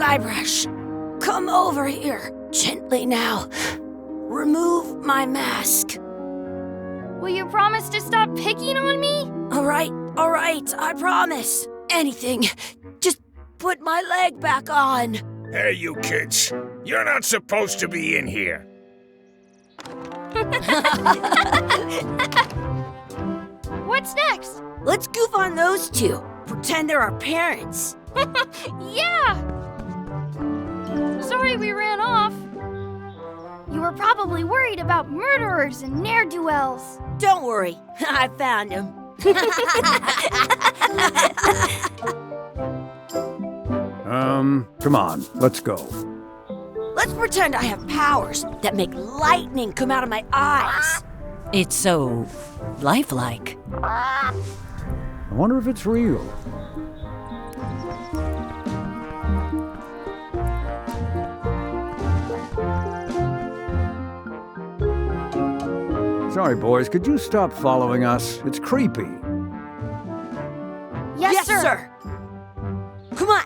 Guybrush, come over here. Gently now. Remove my mask. Will you promise to stop picking on me? All right, I promise. Anything. Just put my leg back on. Hey, you kids. You're not supposed to be in here. What's next? Let's goof on those two. Pretend they're our parents. Yeah! Sorry we ran off. You were probably worried about murderers and ne'er-do-wells. Don't worry, I found him. Come on, let's go. Let's pretend I have powers that make lightning come out of my eyes. It's so lifelike. I wonder if it's real. Sorry, boys, could you stop following us? It's creepy. Yes, sir. Come on.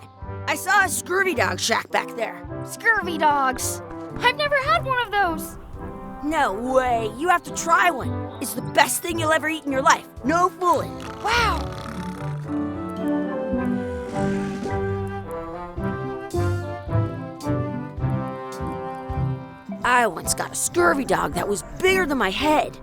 I saw a scurvy dog shack back there. Scurvy dogs. I've never had one of those. No way. You have to try one. It's the best thing you'll ever eat in your life. No fooling. Wow. I once got a scurvy dog that was bigger than my head.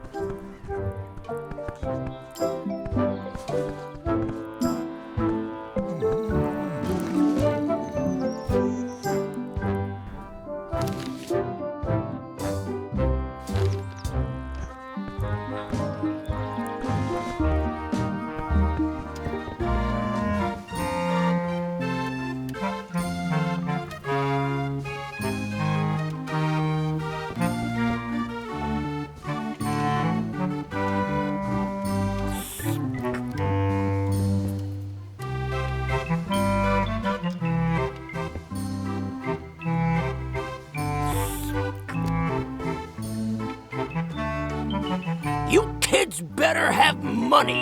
You kids better have money.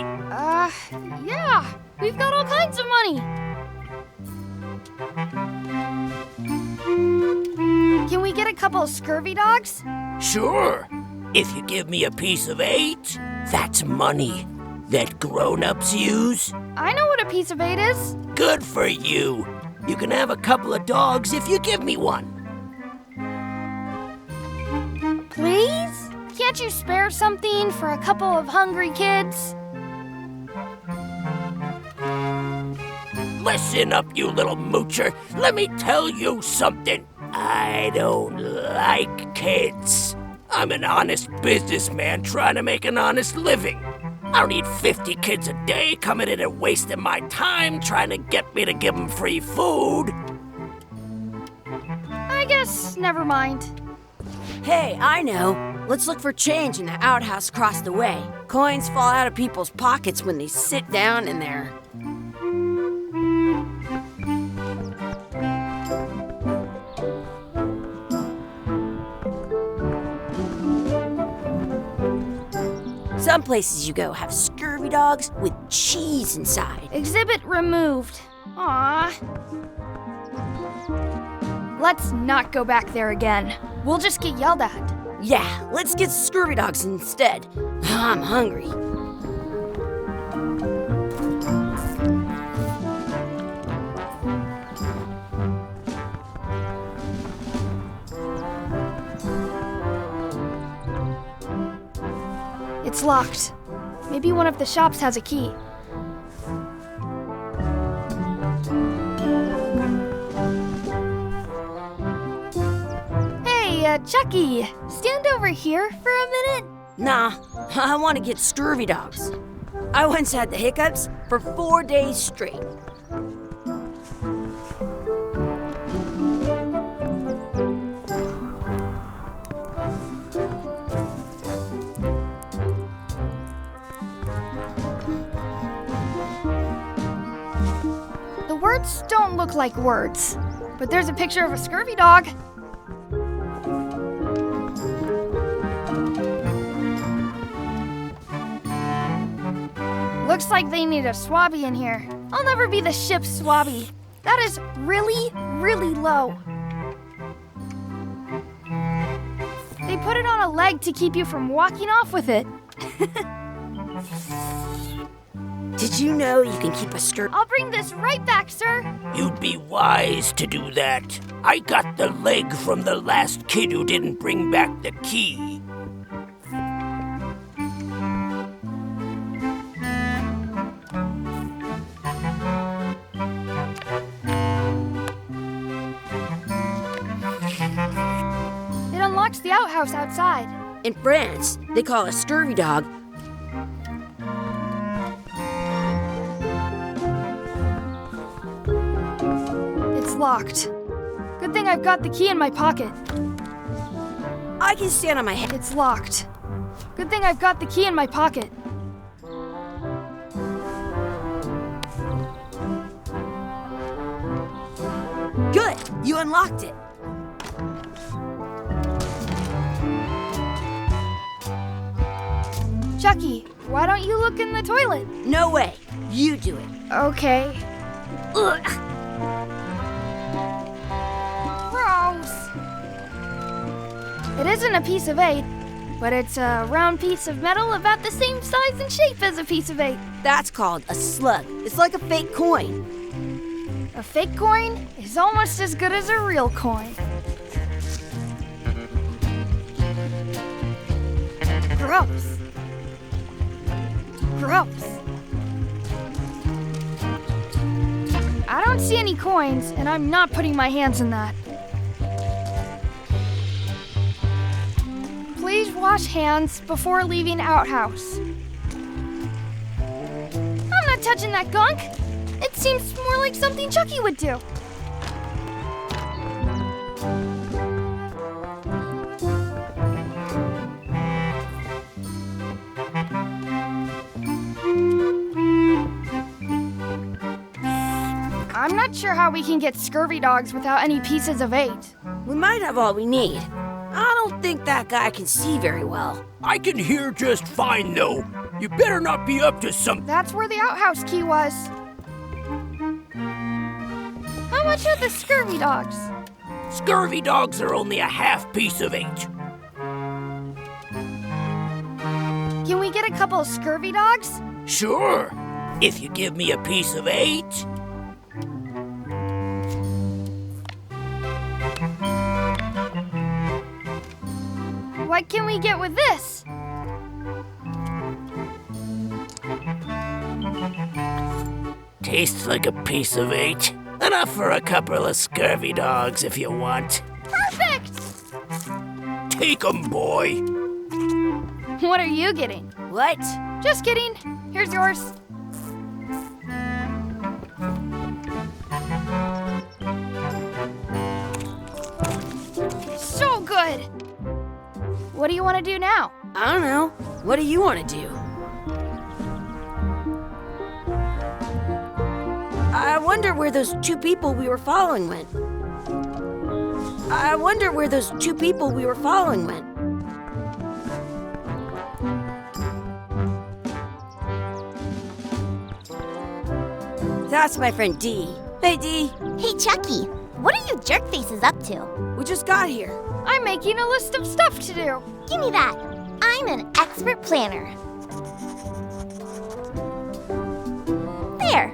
Yeah. We've got all kinds of money. Can we get a couple of scurvy dogs? Sure. If you give me a piece of 8, that's money that grown-ups use. I know what a piece of 8 is. Good for you. You can have a couple of dogs if you give me one. Please? Can't you spare something for a couple of hungry kids? Listen up, you little moocher. Let me tell you something. I don't like kids. I'm an honest businessman trying to make an honest living. I don't need 50 kids a day coming in and wasting my time trying to get me to give them free food. I guess never mind. Hey, I know. Let's look for change in the outhouse across the way. Coins fall out of people's pockets when they sit down in there. Some places you go have scurvy dogs with cheese inside. Exhibit removed. Aww. Let's not go back there again. We'll just get yelled at. Yeah, let's get scurvy dogs instead. I'm hungry. It's locked. Maybe one of the shops has a key. Hey, Chucky, stand over here for a minute. Nah, I want to get scurvy dogs. I once had the hiccups for 4 days straight. The words don't look like words, but there's a picture of a scurvy dog. Looks like they need a swabby in here. I'll never be the ship's swabby. That is really, really low. They put it on a leg to keep you from walking off with it. Did you know you can keep a skirt? I'll bring this right back, sir. You'd be wise to do that. I got the leg from the last kid who didn't bring back the key. It unlocks the outhouse outside. In France, they call a scurvy dog. It's locked. Good thing I've got the key in my pocket. I can stand on my head. It's locked. Good thing I've got the key in my pocket. Good, you unlocked it. Chucky, why don't you look in the toilet? No way, you do it. Okay. Ugh. Gross. It isn't a piece of 8, but it's a round piece of metal about the same size and shape as a piece of 8. That's called a slug. It's like a fake coin. A fake coin is almost as good as a real coin. Gross. Gross. I don't see any coins, and I'm not putting my hands in that. Please wash hands before leaving outhouse. I'm not touching that gunk. It seems more like something Chucky would do. I'm not sure how we can get scurvy dogs without any pieces of 8. We might have all we need. I don't think that guy can see very well. I can hear just fine, though. You better not be up to something. That's where the outhouse key was. How much are the scurvy dogs? Scurvy dogs are only a half piece of 8. Can we get a couple of scurvy dogs? Sure, if you give me a piece of 8. What can we get with this? Tastes like a piece of 8. Enough for a couple of scurvy dogs if you want. Perfect! Take 'em, boy. What are you getting? What? Just kidding. Here's yours. So good! What do you want to do now? I don't know. What do you want to do? I wonder where those 2 people we were following went. I wonder where those 2 people we were following went. That's my friend Dee. Hey, Dee. Hey, Chucky, what are you jerk faces up to? We just got here. I'm making a list of stuff to do. Give me that. I'm an expert planner. There.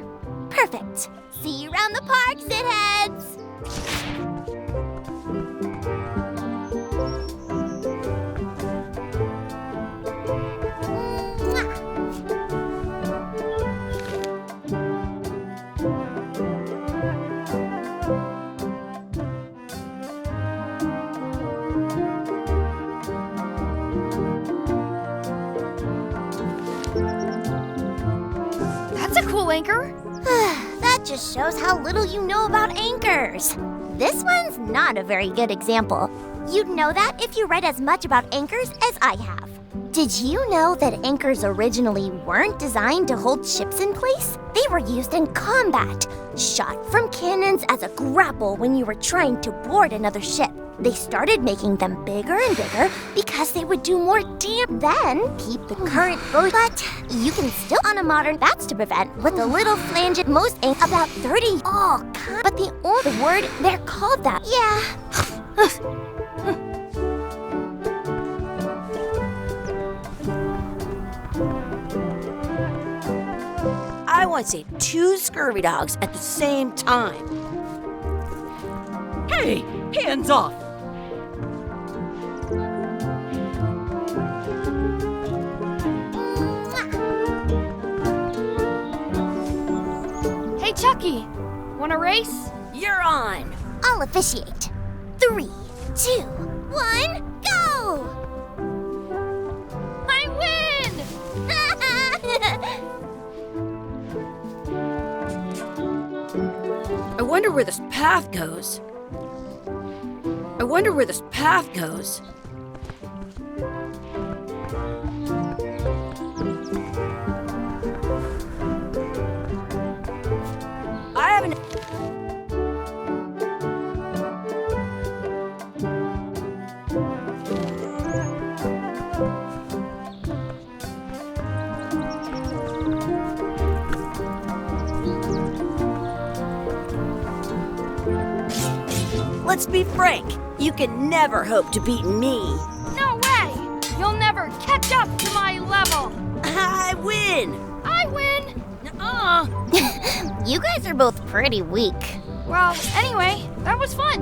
Perfect. See you around the park, shitheads. That's a cool anchor. That just shows how little you know about anchors. This one's not a very good example. You'd know that if you read as much about anchors as I have. Did you know that anchors originally weren't designed to hold ships in place? They were used in combat, shot from cannons as a grapple when you were trying to board another ship. They started making them bigger and bigger because they would do more damage than keep the current growth. But you can still on a modern that's to prevent with a little flanged most ink about 30 all kinds. But the only word they're called that. Yeah. I once ate 2 scurvy dogs at the same time. Hey, hands off! Hey, Chucky, want a race? You're on. I'll officiate. 3, 2, 1, go! I win! I wonder where this path goes. I wonder where this path goes. I haven't. Let's be frank. You can never hope to beat me. No way! You'll never catch up to my level! I win. I win! You guys are both pretty weak. Well, anyway, that was fun.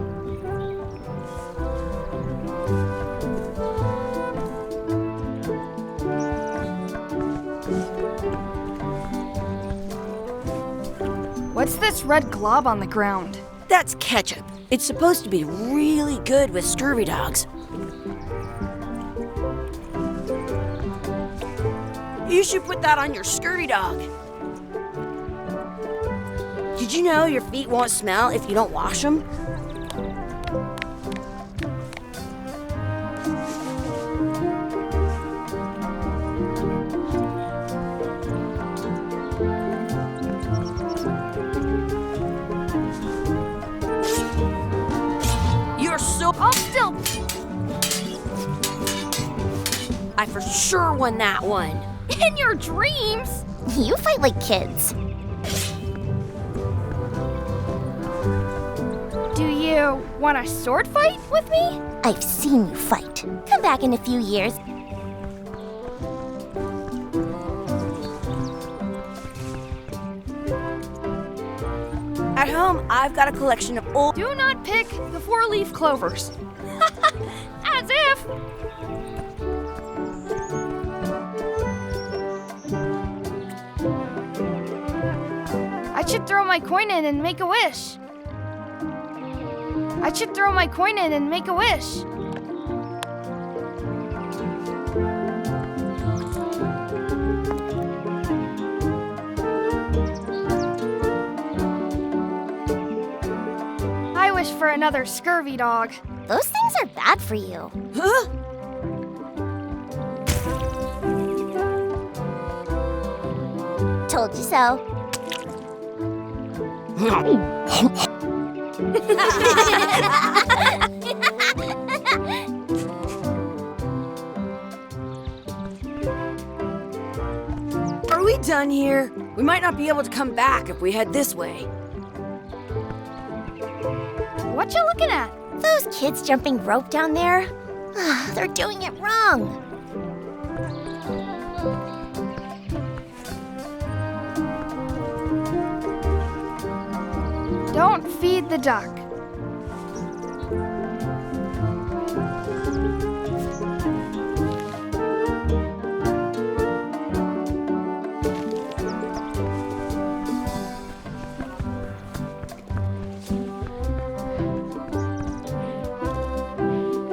What's this red glob on the ground? That's ketchup. It's supposed to be really good with scurvy dogs. You should put that on your scurvy dog. Did you know your feet won't smell if you don't wash them? I'll still... I for sure won that one. In your dreams? You fight like kids. Do you want a sword fight with me? I've seen you fight. Come back in a few years. At home, I've got a collection of old... Do not pick the 4-leaf clovers. As if... I should throw my coin in and make a wish. I should throw my coin in and make a wish. I wish for another scurvy dog. Those things are bad for you. Huh? Told you so. Are we done here? We might not be able to come back if we head this way. What you looking at? Those kids jumping rope down there, they're doing it wrong. Don't feed the duck.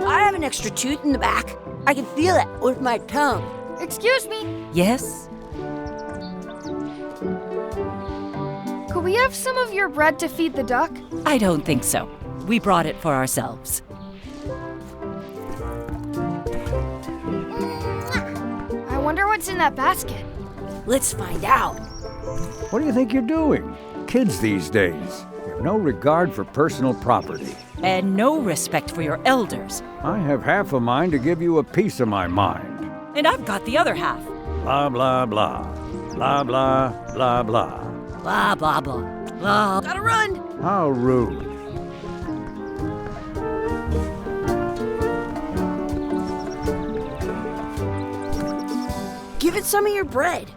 I have an extra tooth in the back. I can feel it with my tongue. Excuse me, Yes? could we have some of your bread to feed the duck? I don't think so. We brought it for ourselves. I wonder what's in that basket. Let's find out. What do you think you're doing? Kids these days have no regard for personal property. and no respect for your elders. I have half a mind to give you a piece of my mind. And I've got the other half. Blah, blah, blah. Blah, blah, blah, blah. Blah, blah, blah. Blah. Gotta run! How rude. Give it some of your bread.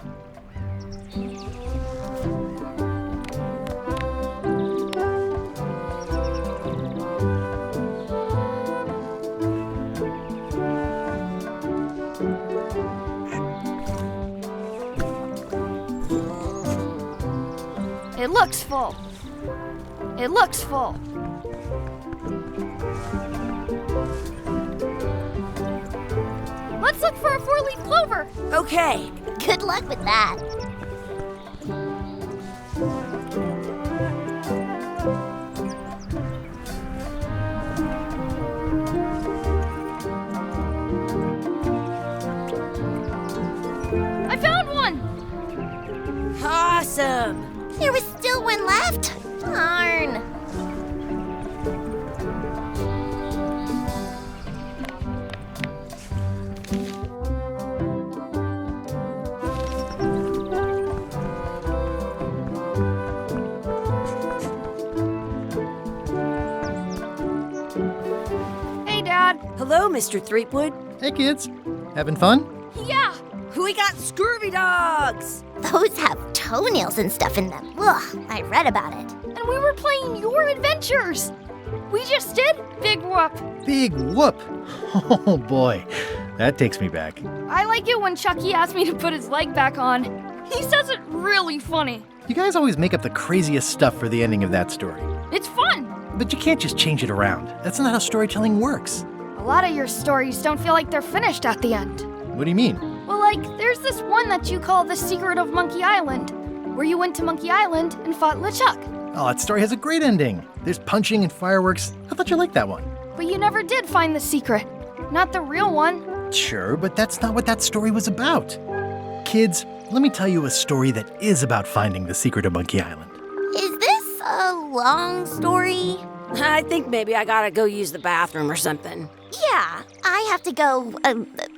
It looks full. It looks full. Let's look for a four-leaf clover. Okay. Good luck with that. I found one. Awesome. There was still one left. Darn. Hey, Dad. Hello, Mr. Threepwood. Hey kids, having fun? Yeah. We got scurvy dogs. Those have toenails and stuff in them. Ugh, I read about it. And we were playing Your Adventures. We just did Big Whoop. Big whoop! Oh boy, that takes me back. I like it when Chucky asks me to put his leg back on. He says it really funny. You guys always make up the craziest stuff for the ending of that story. It's fun. But you can't just change it around. That's not how storytelling works. A lot of your stories don't feel like they're finished at the end. What do you mean? Well, like, there's this one that you call The Secret of Monkey Island, where you went to Monkey Island and fought LeChuck. Oh, that story has a great ending. There's punching and fireworks. I thought you liked that one. But you never did find the secret. Not the real one. Sure, but that's not what that story was about. Kids, let me tell you a story that is about finding the secret of Monkey Island. Is this a long story? I think maybe I gotta go use the bathroom or something. Yeah, I have to go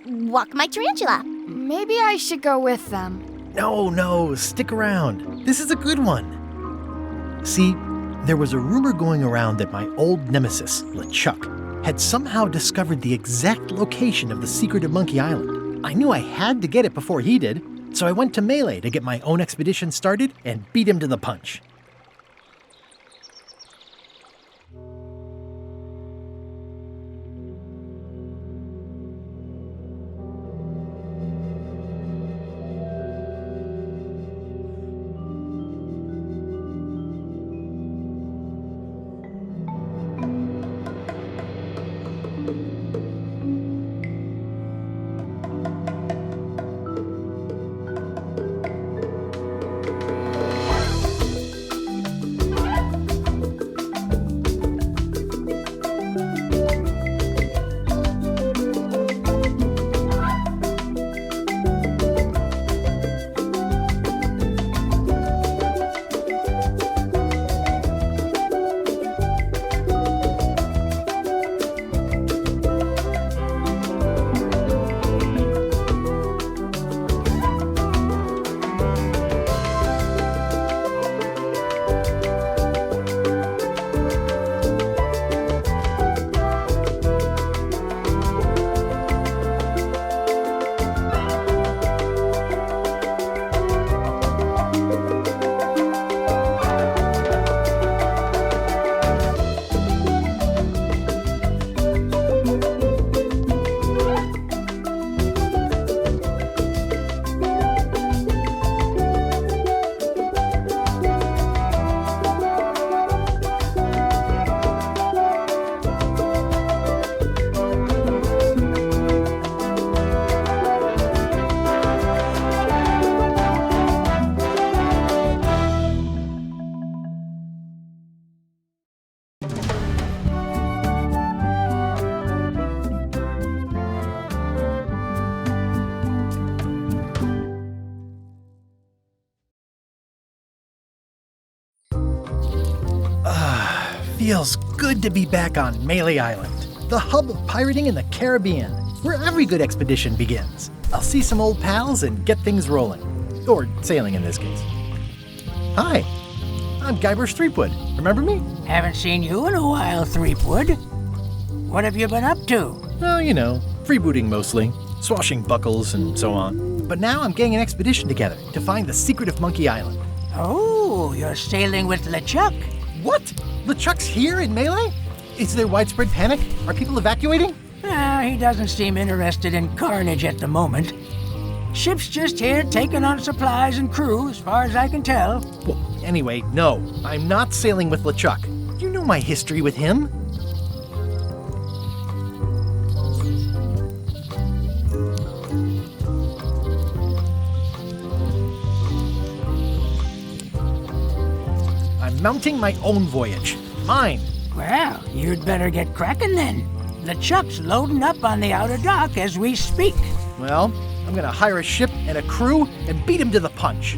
walk my tarantula. Maybe I should go with them. No, stick around. This is a good one. See, there was a rumor going around that my old nemesis, LeChuck, had somehow discovered the exact location of the secret of Monkey Island. I knew I had to get it before he did, so I went to Melee to get my own expedition started and beat him to the punch. feels good to be back on Melee Island, the hub of pirating in the Caribbean, where every good expedition begins. I'll see some old pals and get things rolling. Or sailing in this case. Hi, I'm Guybrush Threepwood. Remember me? Haven't seen you in a while, Threepwood. What have you been up to? Oh, you know, freebooting mostly, swashing buckles and so on. But now I'm getting an expedition together to find the secret of Monkey Island. Oh, you're sailing with LeChuck. What? LeChuck's here in Melee? Is there widespread panic? Are people evacuating? He doesn't seem interested in carnage at the moment. Ship's just here taking on supplies and crew, as far as I can tell. Well, anyway, no, I'm not sailing with LeChuck. You know my history with him. I'm mounting my own voyage. Mine. Well, you'd better get cracking then. LeChuck's loading up on the outer dock as we speak. Well, I'm gonna hire a ship and a crew and beat him to the punch.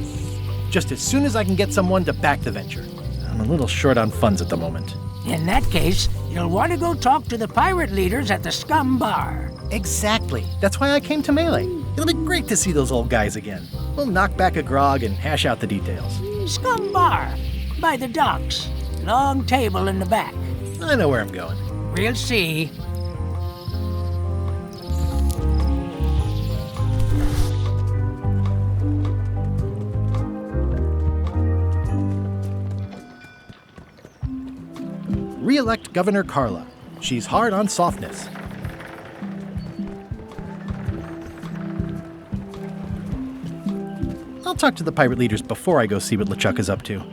Just as soon as I can get someone to back the venture. I'm a little short on funds at the moment. In that case, you'll want to go talk to the pirate leaders at the Scum Bar. Exactly. That's why I came to Melee. It'll be great to see those old guys again. We'll knock back a grog and hash out the details. Scum Bar, by the docks. Long table in the back. I know where I'm going. We'll see. Re-elect Governor Carla. She's hard on softness. I'll talk to the pirate leaders before I go see what LeChuck is up to.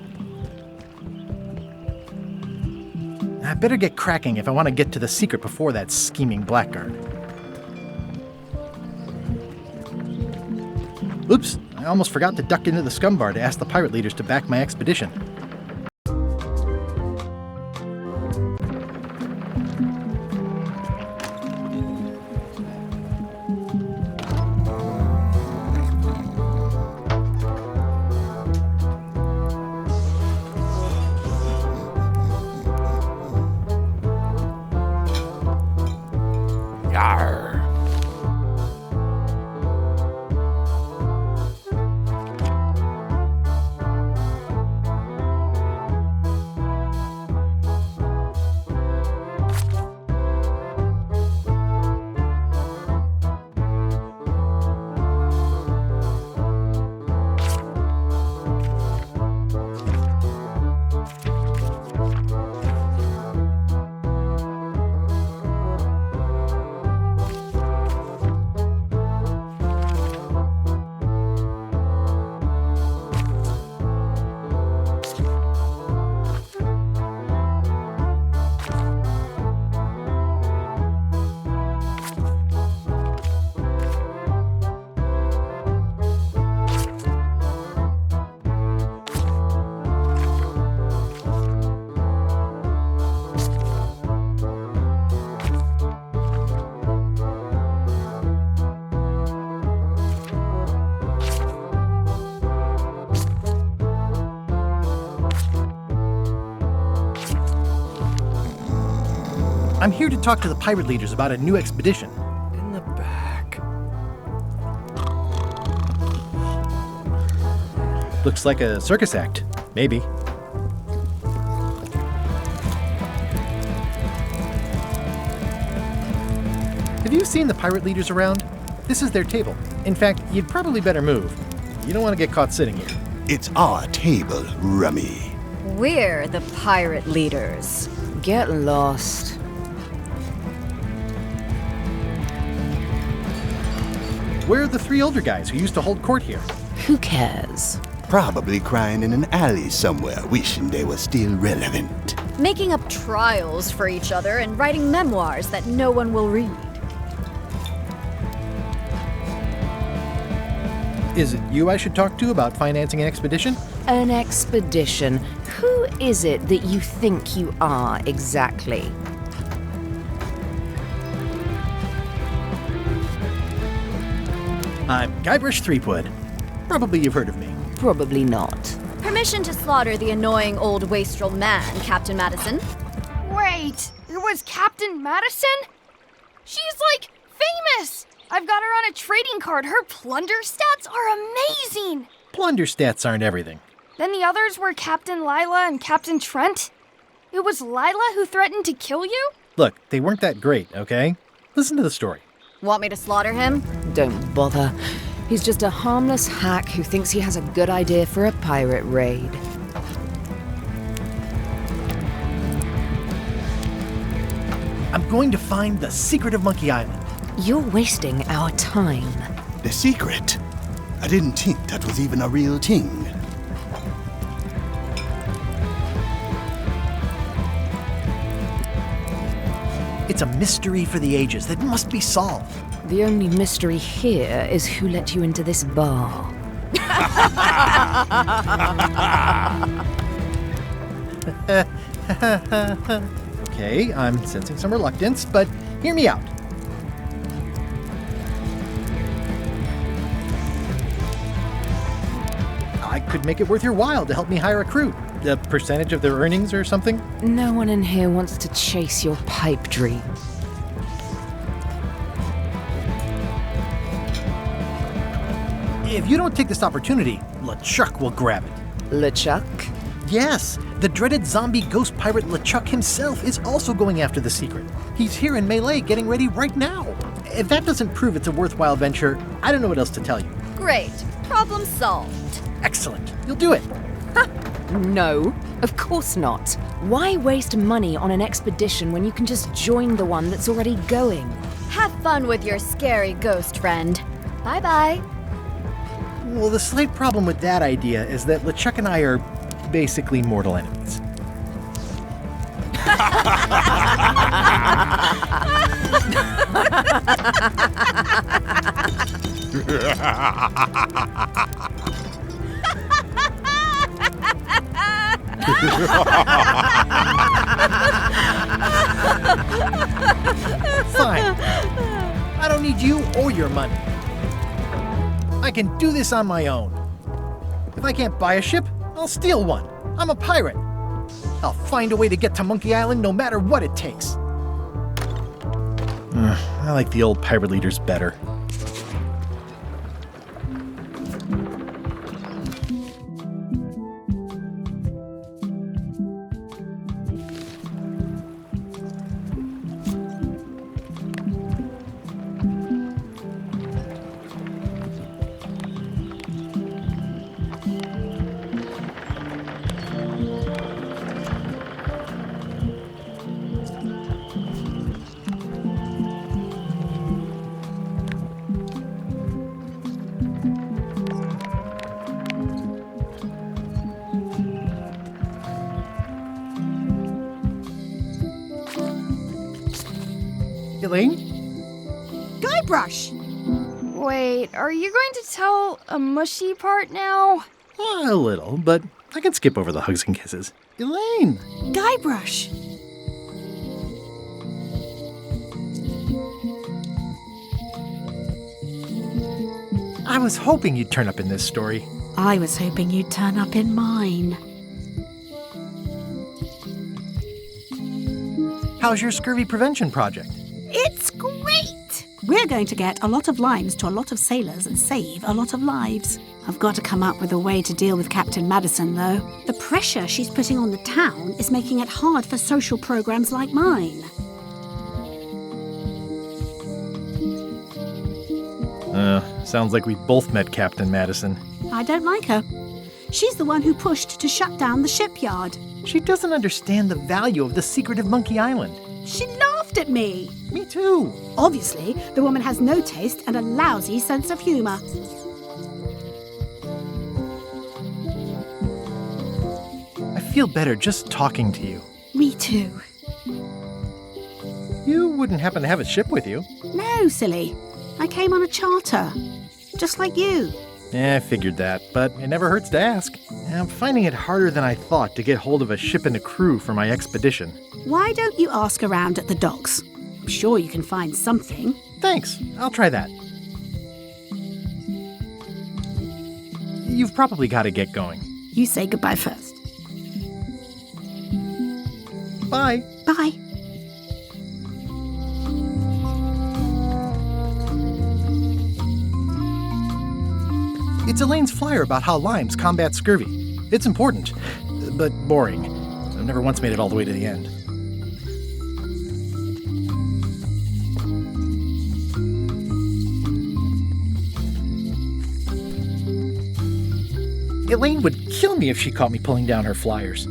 I better get cracking if I want to get to the secret before that scheming blackguard. Oops, I almost forgot to duck into the Scum Bar to ask the pirate leaders to back my expedition. I'm here to talk to the pirate leaders about a new expedition. In the back. Looks like a circus act. Maybe. Have you seen the pirate leaders around? This is their table. In fact, you'd probably better move. You don't want to get caught sitting here. It's our table, Rummy. We're the pirate leaders. Get lost. Where are the three older guys who used to hold court here? Who cares? Probably crying in an alley somewhere, wishing they were still relevant. Making up trials for each other and writing memoirs that no one will read. Is it you I should talk to about financing an expedition? An expedition. Who is it that you think you are exactly? I'm Guybrush Threepwood. Probably you've heard of me. Probably not. Permission to slaughter the annoying old wastrel man, Captain Madison. Wait, it was Captain Madison? She's, like, famous! I've got her on a trading card. Her plunder stats are amazing! Plunder stats aren't everything. Then the others were Captain Lila and Captain Trent? It was Lila who threatened to kill you? Look, they weren't that great, okay? Listen to the story. Want me to slaughter him? Don't bother. He's just a harmless hack who thinks he has a good idea for a pirate raid. I'm going to find the secret of Monkey Island. You're wasting our time. The secret? I didn't think that was even a real thing. It's a mystery for the ages that must be solved. The only mystery here is who let you into this bar. Okay, I'm sensing some reluctance, but hear me out. I could make it worth your while to help me hire a crew. A percentage of their earnings or something? No one in here wants to chase your pipe dreams. If you don't take this opportunity, LeChuck will grab it. LeChuck? Yes, the dreaded zombie ghost pirate LeChuck himself is also going after the secret. He's here in Melee getting ready right now. If that doesn't prove it's a worthwhile venture, I don't know what else to tell you. Great. Problem solved. Excellent. You'll do it. No, of course not. Why waste money on an expedition when you can just join the one that's already going? Have fun with your scary ghost friend. Bye-bye. Well, the slight problem with that idea is that LeChuck and I are basically mortal enemies. Fine. I don't need you or your money. I can do this on my own. If I can't buy a ship, I'll steal one. I'm a pirate. I'll find a way to get to Monkey Island no matter what it takes. I like the old pirate leaders better. Elaine? Guybrush! Wait, are you going to tell a mushy part now? A little, but I can skip over the hugs and kisses. Elaine! Guybrush! I was hoping you'd turn up in this story. I was hoping you'd turn up in mine. How's your scurvy prevention project? It's great! We're going to get a lot of limes to a lot of sailors and save a lot of lives. I've got to come up with a way to deal with Captain Madison, though. The pressure she's putting on the town is making it hard for social programs like mine. Sounds like we both met Captain Madison. I don't like her. She's the one who pushed to shut down the shipyard. She doesn't understand the value of the secret of Monkey Island. She laughed at me. Me too. Obviously, the woman has no taste and a lousy sense of humor. I feel better just talking to you. Me too. You wouldn't happen to have a ship with you? No, silly. I came on a charter. Just like you. Yeah, I figured that, but it never hurts to ask. I'm finding it harder than I thought to get hold of a ship and a crew for my expedition. Why don't you ask around at the docks? I'm sure you can find something. Thanks, I'll try that. You've probably got to get going. You say goodbye first. Bye. Bye. It's Elaine's flyer about how limes combat scurvy. It's important, but boring. I've never once made it all the way to the end. Elaine would kill me if she caught me pulling down her flyers.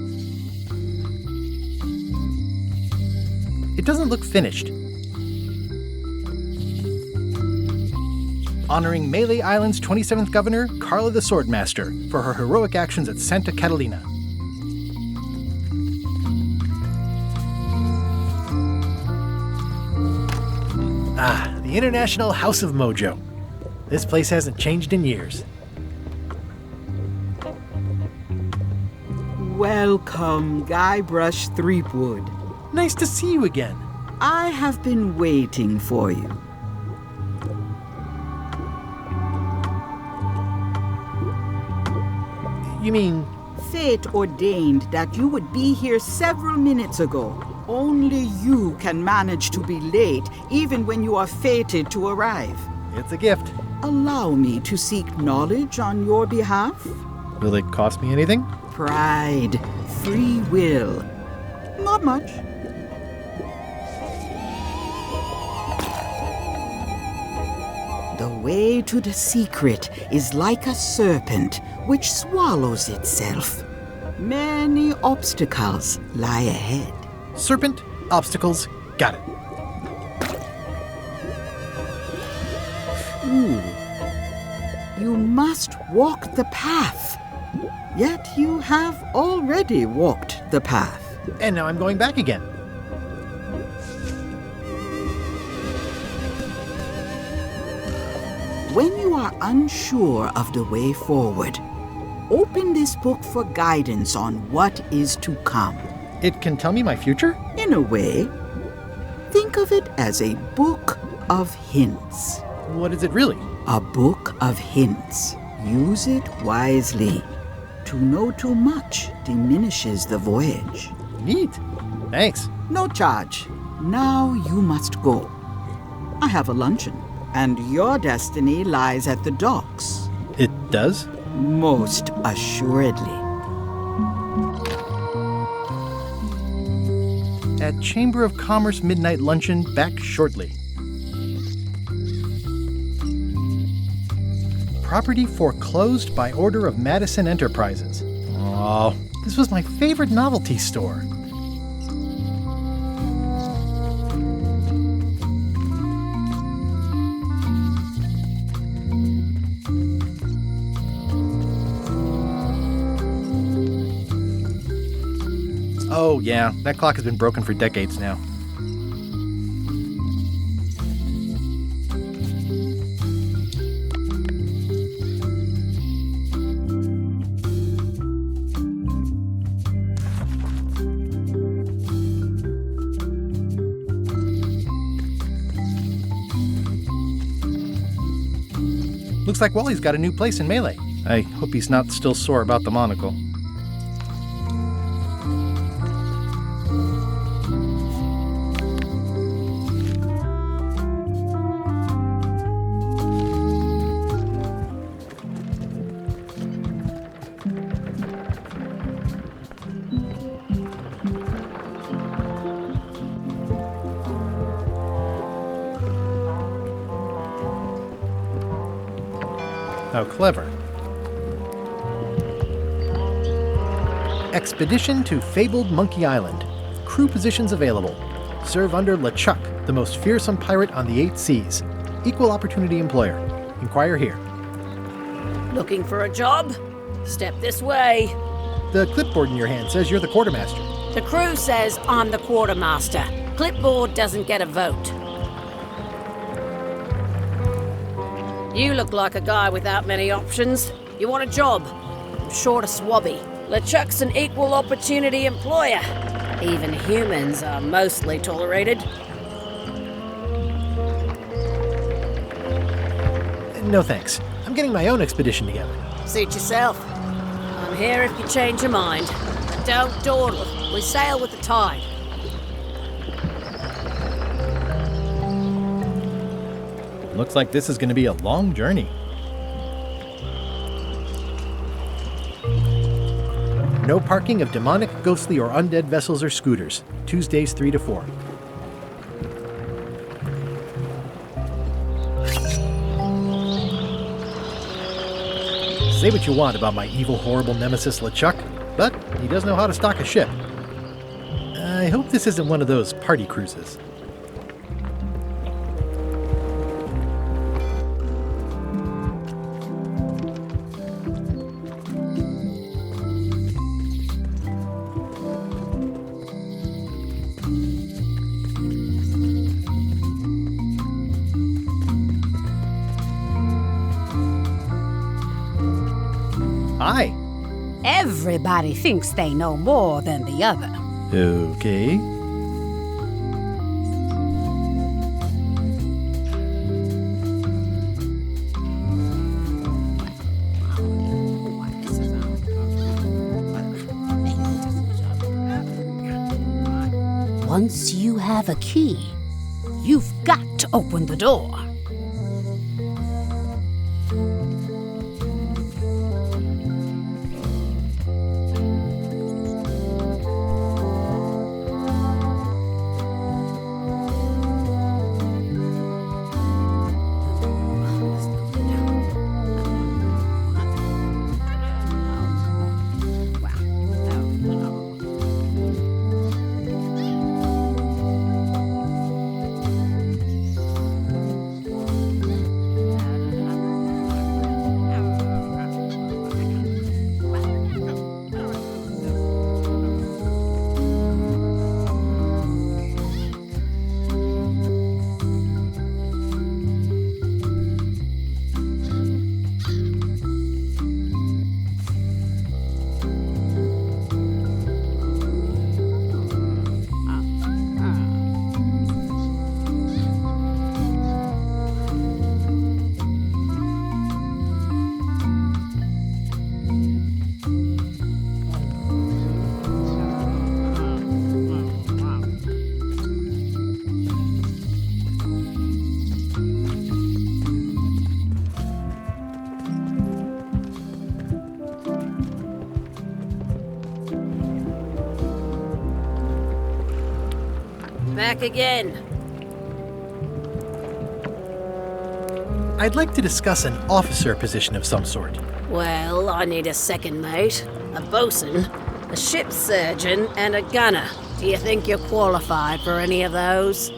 It doesn't look finished. Honoring Melee Island's 27th governor, Carla the Swordmaster, for her heroic actions at Santa Catalina. Ah, the International House of Mojo. This place hasn't changed in years. Welcome, Guybrush Threepwood. Nice to see you again. I have been waiting for you. You mean... Fate ordained that you would be here several minutes ago. Only you can manage to be late, even when you are fated to arrive. It's a gift. Allow me to seek knowledge on your behalf. Will it cost me anything? Pride, free will. Not much. The way to the secret is like a serpent which swallows itself. Many obstacles lie ahead. Serpent, obstacles, got it. Ooh. You must walk the path. Yet you have already walked the path. And now I'm going back again. When you are unsure of the way forward, open this book for guidance on what is to come. It can tell me my future? In a way, think of it as a book of hints. What is it really? A book of hints. Use it wisely. To know too much diminishes the voyage. Neat. Thanks. No charge. Now you must go. I have a luncheon, and your destiny lies at the docks. It does? Most assuredly. At Chamber of Commerce Midnight Luncheon, back shortly. Property foreclosed by order of Madison Enterprises. Oh, this was my favorite novelty store. Oh yeah, that clock has been broken for decades now. Looks like Wally's got a new place in Melee. I hope he's not still sore about the monocle. How clever. Expedition to fabled Monkey Island. Crew positions available. Serve under LeChuck, the most fearsome pirate on the 8 seas. Equal opportunity employer. Inquire here. Looking for a job? Step this way. The clipboard in your hand says you're the quartermaster. The crew says I'm the quartermaster. Clipboard doesn't get a vote. You look like a guy without many options. You want a job? I'm short a swabby. LeChuck's an equal opportunity employer. Even humans are mostly tolerated. No thanks. I'm getting my own expedition together. Suit yourself. I'm here if you change your mind. Don't dawdle. We sail with the tide. Looks like this is going to be a long journey. No parking of demonic, ghostly, or undead vessels or scooters. Tuesdays 3 to 4. Say what you want about my evil, horrible nemesis LeChuck, but he does know how to stock a ship. I hope this isn't one of those party cruises. Hi. Everybody thinks they know more than the other. Okay. Once you have a key, you've got to open the door. Back again. I'd like to discuss an officer position of some sort. Well, I need a second mate, a bosun, a ship surgeon, and a gunner. Do you think you're qualified for any of those?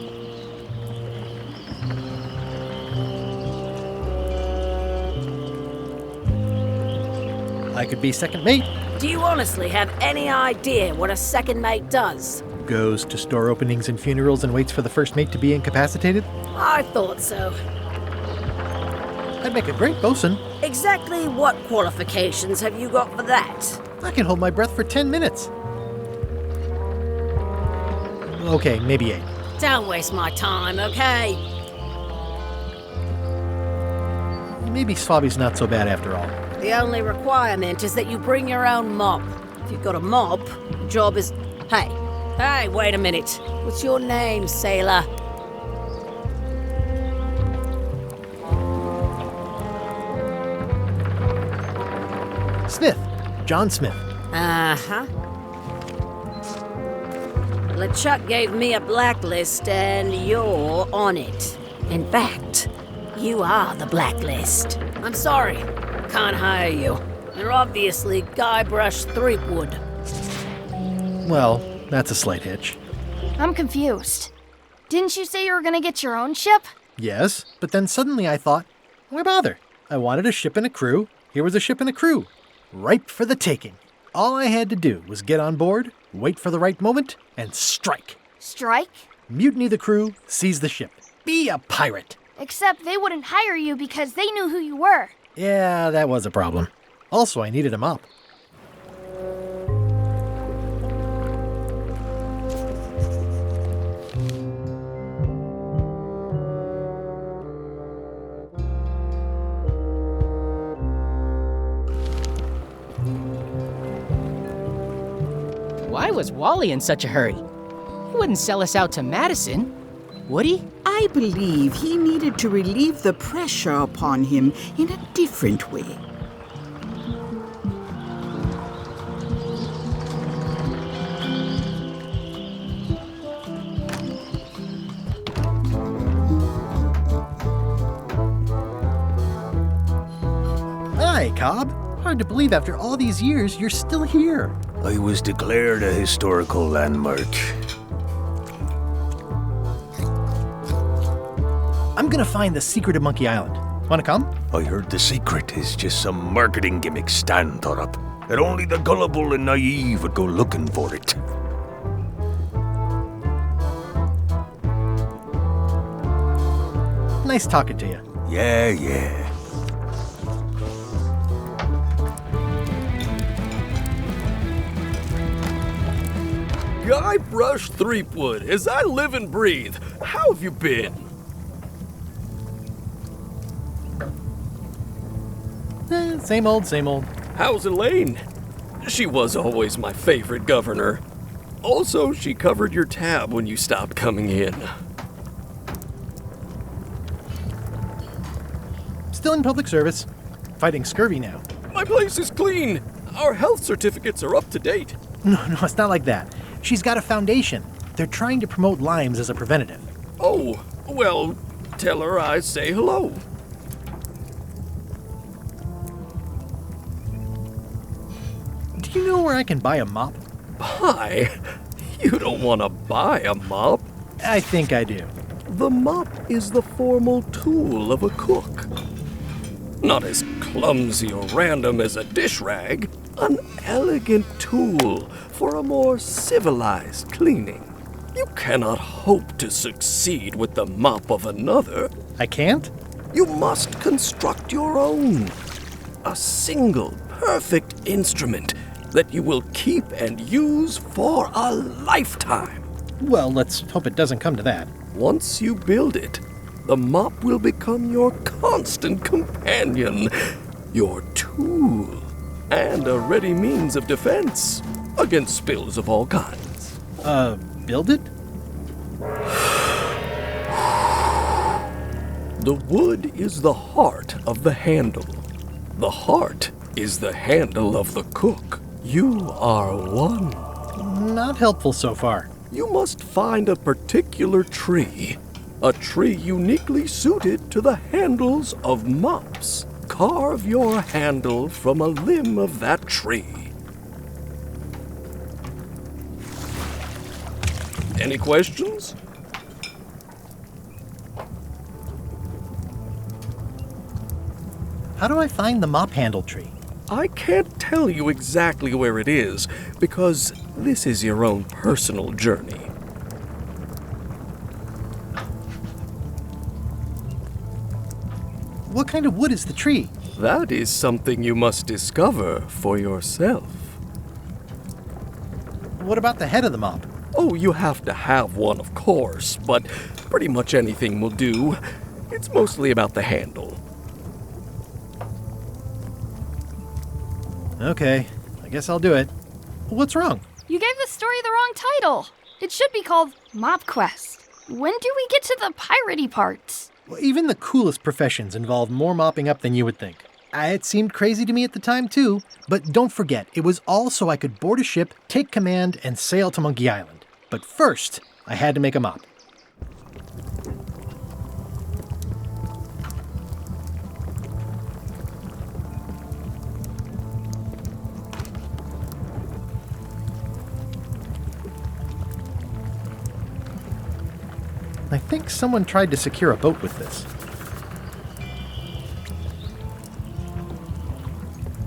I could be second mate. Do you honestly have any idea what a second mate does? Goes to store openings and funerals and waits for the first mate to be incapacitated. I thought so. I'd make a great bosun. Exactly what qualifications have you got for that? I can hold my breath for 10 minutes. Okay, maybe 8. Don't waste my time, okay? Maybe Swabby's not so bad after all. The only requirement is that you bring your own mop. If you've got a mop, the job is... Hey, wait a minute. What's your name, sailor? Smith. John Smith. Uh-huh. LeChuck gave me a blacklist, and you're on it. In fact, you are the blacklist. I'm sorry. Can't hire you. You're obviously Guybrush Threepwood. Well, that's a slight hitch. I'm confused. Didn't you say you were gonna get your own ship? Yes, but then suddenly I thought, why bother? I wanted a ship and a crew. Here was a ship and a crew. Ripe for the taking. All I had to do was get on board, wait for the right moment, and strike. Strike? Mutiny the crew, seize the ship. Be a pirate. Except they wouldn't hire you because they knew who you were. Yeah, that was a problem. Also, I needed a mop. Why was Wally in such a hurry? He wouldn't sell us out to Madison, would he? I believe he needed to relieve the pressure upon him in a different way. Hi, Cobb. Hard to believe after all these years you're still here. I was declared a historical landmark. I'm gonna find the secret of Monkey Island. Wanna come? I heard the secret is just some marketing gimmick Stan thought up. That only the gullible and naive would go looking for it. Nice talking to you. Yeah. Guybrush Threepwood, as I live and breathe. How have you been? Same old, same old. How's Elaine? She was always my favorite governor. Also, she covered your tab when you stopped coming in. Still in public service. Fighting scurvy now. My place is clean. Our health certificates are up to date. No, it's not like that. She's got a foundation. They're trying to promote Lyme's as a preventative. Oh, well, tell her I say hello. Do you know where I can buy a mop? Buy? You don't want to buy a mop. I think I do. The mop is the formal tool of a cook. Not as clumsy or random as a dish rag. An elegant tool for a more civilized cleaning. You cannot hope to succeed with the mop of another. I can't? You must construct your own. A single, perfect instrument that you will keep and use for a lifetime. Well, let's hope it doesn't come to that. Once you build it, the mop will become your constant companion, your tool, and a ready means of defense against spills of all kinds. Build it? The wood is the heart of the handle. The heart is the handle of the cook. You are one. Not helpful so far. You must find a particular tree. A tree uniquely suited to the handles of mops. Carve your handle from a limb of that tree. Any questions? How do I find the mop handle tree? I can't tell you exactly where it is, because this is your own personal journey. What kind of wood is the tree? That is something you must discover for yourself. What about the head of the mop? Oh, you have to have one, of course, but pretty much anything will do. It's mostly about the handle. Okay, I guess I'll do it. What's wrong? You gave the story the wrong title. It should be called Mop Quest. When do we get to the piratey parts? Well, even the coolest professions involve more mopping up than you would think. It seemed crazy to me at the time, too. But don't forget, it was all so I could board a ship, take command, and sail to Monkey Island. But first, I had to make a mop. I think someone tried to secure a boat with this.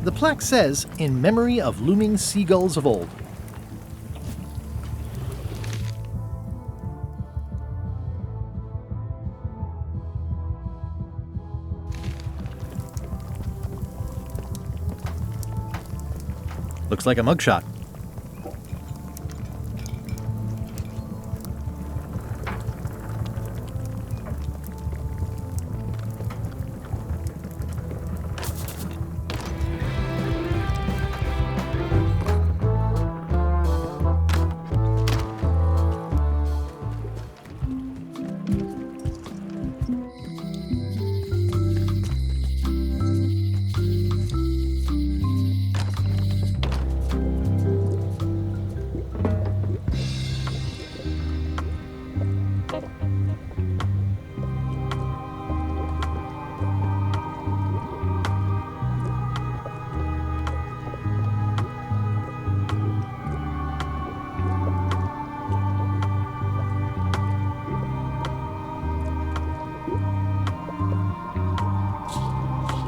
The plaque says, "In memory of looming seagulls of old." Looks like a mugshot.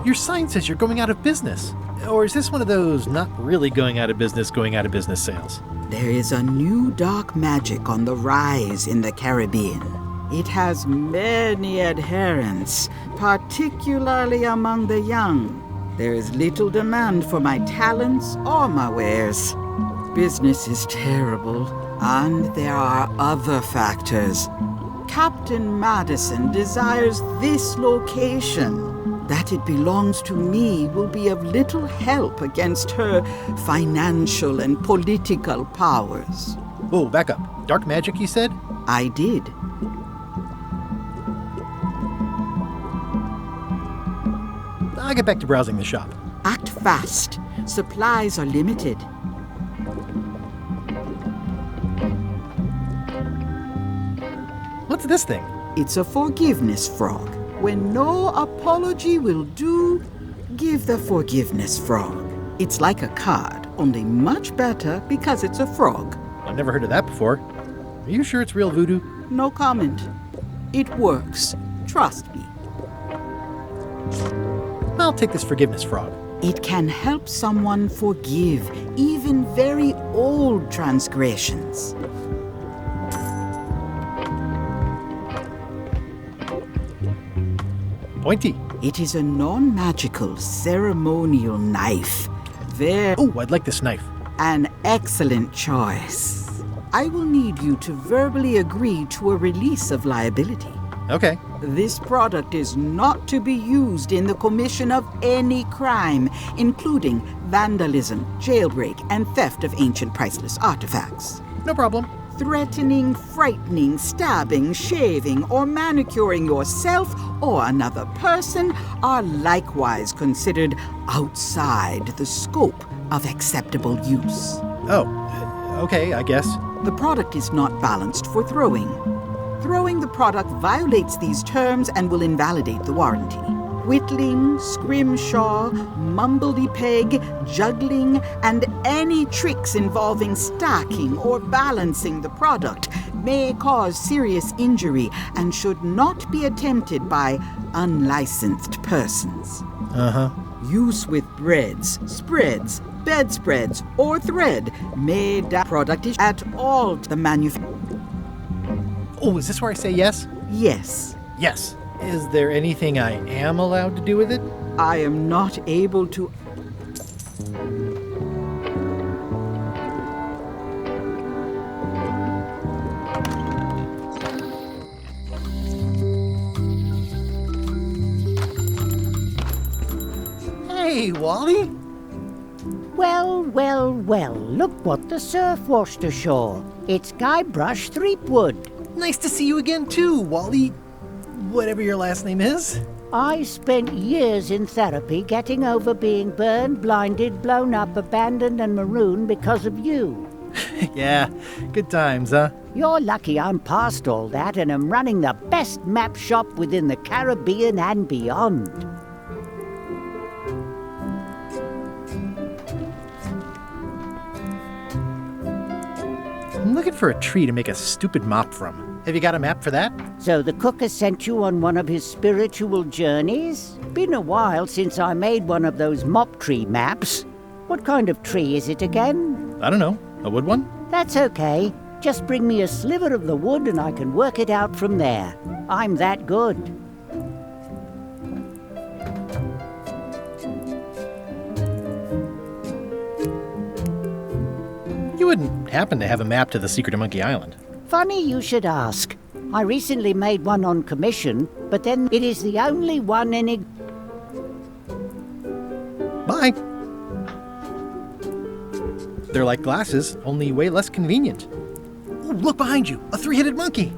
Your sign says you're going out of business. Or is this one of those not really going out of business sales? There is a new dark magic on the rise in the Caribbean. It has many adherents, particularly among the young. There is little demand for my talents or my wares. Business is terrible, and there are other factors. Captain Madison desires this location. That it belongs to me will be of little help against her financial and political powers. Oh, back up. Dark magic, you said? I did. I'll get back to browsing the shop. Act fast. Supplies are limited. What's this thing? It's a forgiveness frog. When no apology will do, give the forgiveness frog. It's like a card, only much better because it's a frog. I've never heard of that before. Are you sure it's real voodoo? No comment. It works. Trust me. I'll take this forgiveness frog. It can help someone forgive even very old transgressions. Pointy. It is a non-magical ceremonial knife. Oh, I'd like this knife. An excellent choice. I will need you to verbally agree to a release of liability. Okay. This product is not to be used in the commission of any crime, including vandalism, jailbreak, and theft of ancient priceless artifacts. No problem. Threatening, frightening, stabbing, shaving, or manicuring yourself or another person are likewise considered outside the scope of acceptable use. Oh, okay, I guess. The product is not balanced for throwing. Throwing the product violates these terms and will invalidate the warranty. Whittling, scrimshaw, mumbledy-peg, juggling, and any tricks involving stacking or balancing the product may cause serious injury and should not be attempted by unlicensed persons. Uh-huh. Use with breads, spreads, bedspreads, or thread may damage product at all the manufacturer. Oh, is this where I say yes? Yes. Yes. Is there anything I am allowed to do with it? I am not able to. Hey, Wally. Well, well, well, look what the surf washed ashore. It's Guybrush Threepwood. Nice to see you again, too, Wally. Whatever your last name is. I spent years in therapy getting over being burned, blinded, blown up, abandoned, and marooned because of you. Yeah, good times, huh? You're lucky I'm past all that and am running the best map shop within the Caribbean and beyond. I'm looking for a tree to make a stupid mop from. Have you got a map for that? So the cook has sent you on one of his spiritual journeys? Been a while since I made one of those mop tree maps. What kind of tree is it again? I don't know. A wood one? That's okay. Just bring me a sliver of the wood and I can work it out from there. I'm that good. You wouldn't happen to have a map to the secret of Monkey Island. Funny you should ask. I recently made one on commission, but then it is the only one in Bye. They're like glasses, only way less convenient. Ooh, look behind you, a three-headed monkey.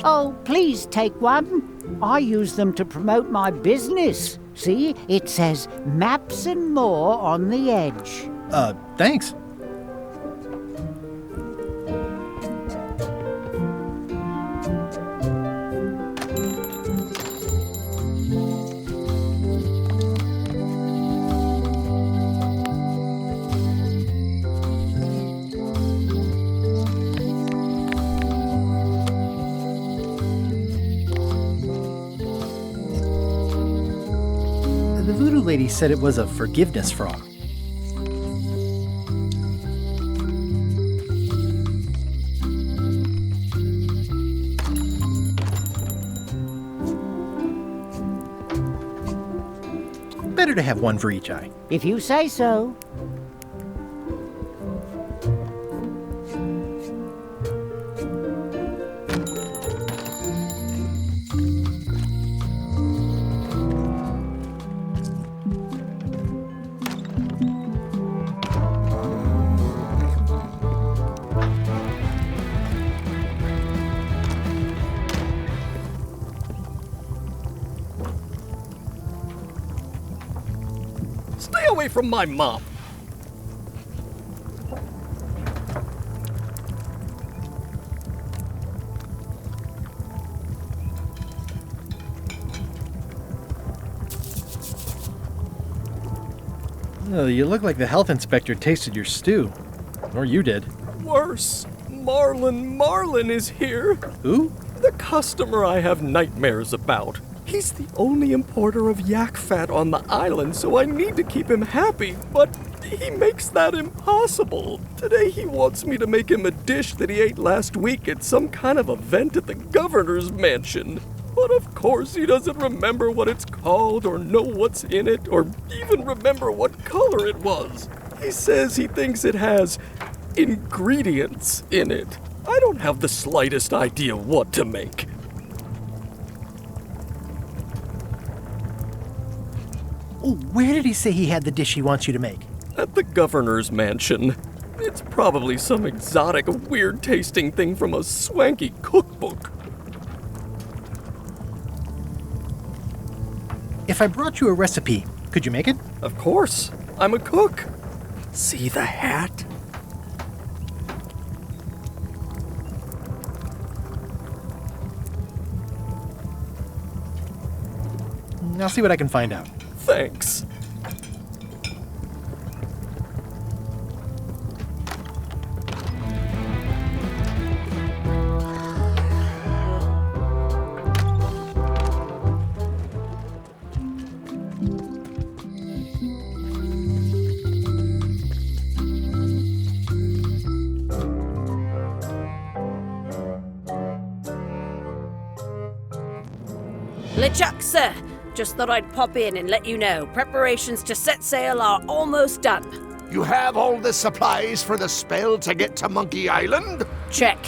Oh, please take one. I use them to promote my business. See, it says maps and more on the edge. Thanks. voodoo lady said it was a forgiveness frog. Better to have one for each eye. If you say so. Stay away from my mop. Oh, you look like the health inspector tasted your stew. Or you did. Worse. Marlin is here. Who? The customer I have nightmares about. He's the only importer of yak fat on the island, so I need to keep him happy, but he makes that impossible. Today he wants me to make him a dish that he ate last week at some kind of event at the governor's mansion. But of course he doesn't remember what it's called or know what's in it or even remember what color it was. He says he thinks it has ingredients in it. I don't have the slightest idea what to make. Oh, where did he say he had the dish he wants you to make? At the governor's mansion. It's probably some exotic, weird-tasting thing from a swanky cookbook. If I brought you a recipe, could you make it? Of course. I'm a cook. See the hat? I'll see what I can find out. Thanks. LeChuck, sir. Just thought I'd pop in and let you know. Preparations to set sail are almost done. You have all the supplies for the spell to get to Monkey Island? Check.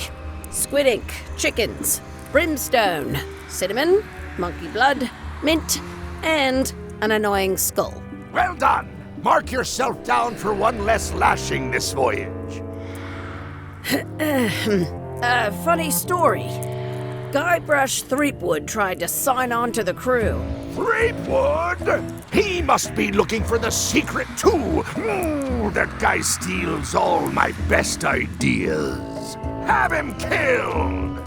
Squid ink, chickens, brimstone, cinnamon, monkey blood, mint, and an annoying skull. Well done! Mark yourself down for one less lashing this voyage. Funny story. Guybrush Threepwood tried to sign on to the crew. Threepwood? He must be looking for the secret too. That guy steals all my best ideas. Have him killed.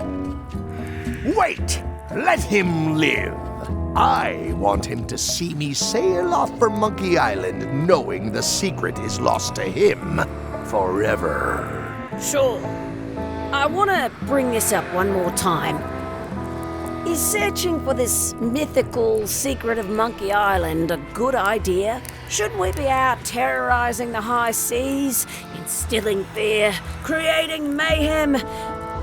Wait, let him live. I want him to see me sail off for Monkey Island knowing the secret is lost to him forever. Sure. I want to bring this up one more time. Is searching for this mythical secret of Monkey Island a good idea? Shouldn't we be out terrorizing the high seas, instilling fear, creating mayhem,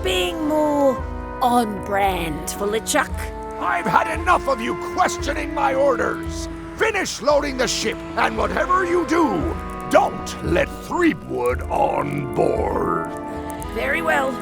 being more on brand for LeChuck? I've had enough of you questioning my orders. Finish loading the ship, and whatever you do, don't let Threepwood on board. Very well.